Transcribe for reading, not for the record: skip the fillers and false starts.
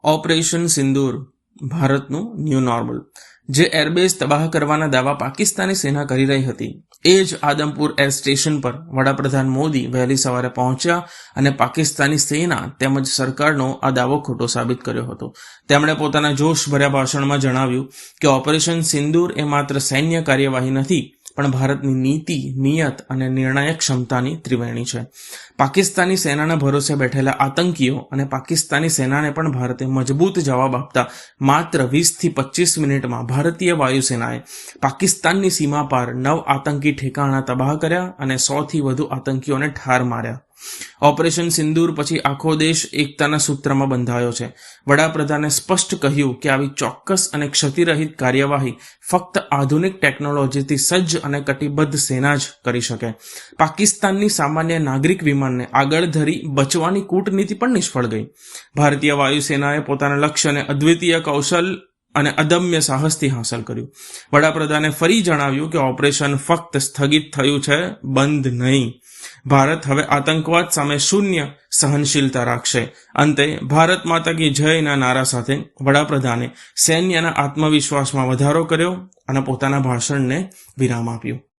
Operation સિંદૂર ભારતનું new normal. જે airbase તબાહ કરવાના દાવા પાકિસ્તાની સેના કરી રહી હતી, એ જ આદમપુર એર સ્ટેશન પર વડાપ્રધાન મોદી વહેલી સવારે પહોંચ્યા અને પાકિસ્તાની સેના તેમજ સરકારનો આ દાવો ખોટો સાબિત કર્યો હતો। તેમણે પોતાના જોશભર્યા ભાષણમાં જણાવ્યું કે ઓપરેશન સિંદૂર એ માત્ર સૈન્ય કાર્યવાહી નથી, પણ ભારતની નીતિ, નિયત અને નિર્ણાયક ક્ષમતાની ત્રિવેણી છે। પાકિસ્તાની સેનાના ભરોસે બેઠેલા આતંકીઓ અને પાકિસ્તાની સેનાને પણ ભારતે મજબૂત જવાબ આપતા માત્ર 20 થી 25 મિનિટમાં ભારતીય વાયુસેનાએ પાકિસ્તાનની સીમા પાર 9 આતંકી ઠેકાણા તબાહ કર્યા અને 100 થી વધુ આતંકીઓને ઠાર માર્યા। ઓપરેશન સિંદૂર પછી આખો દેશ એકતાના સૂત્રમાં બંધાયો છે। વડાપ્રધાને સ્પષ્ટ કહ્યું કે આવી ચોક્કસ અને ક્ષતિરહિત કાર્યવાહી ફક્ત આધુનિક ટેકનોલોજીથી સજ્જ અને કટિબદ્ધ સેના જ કરી શકે। પાકિસ્તાનની સામાન્ય નાગરિક વિમાનને આગળ ધરી બચવાની કૂટનીતિ પણ નિષ્ફળ ગઈ। ભારતીય વાયુસેનાએ પોતાના લક્ષ્યને અદ્વિતીય કૌશલ અને અદમ્ય સાહસથી હાંસલ કર્યું। વડાપ્રધાને ફરી જણાવ્યું કે ઓપરેશન ફક્ત સ્થગિત થયું છે, બંધ નહીં। ભારત હવે આતંકવાદ સામે શૂન્ય સહનશીલતા રાખશે। અંતે ભારત માતા કી જયના નારા સાથે વડાપ્રધાને સૈન્યના આત્મવિશ્વાસમાં વધારો કર્યો અને પોતાના ભાષણને વિરામ આપ્યું।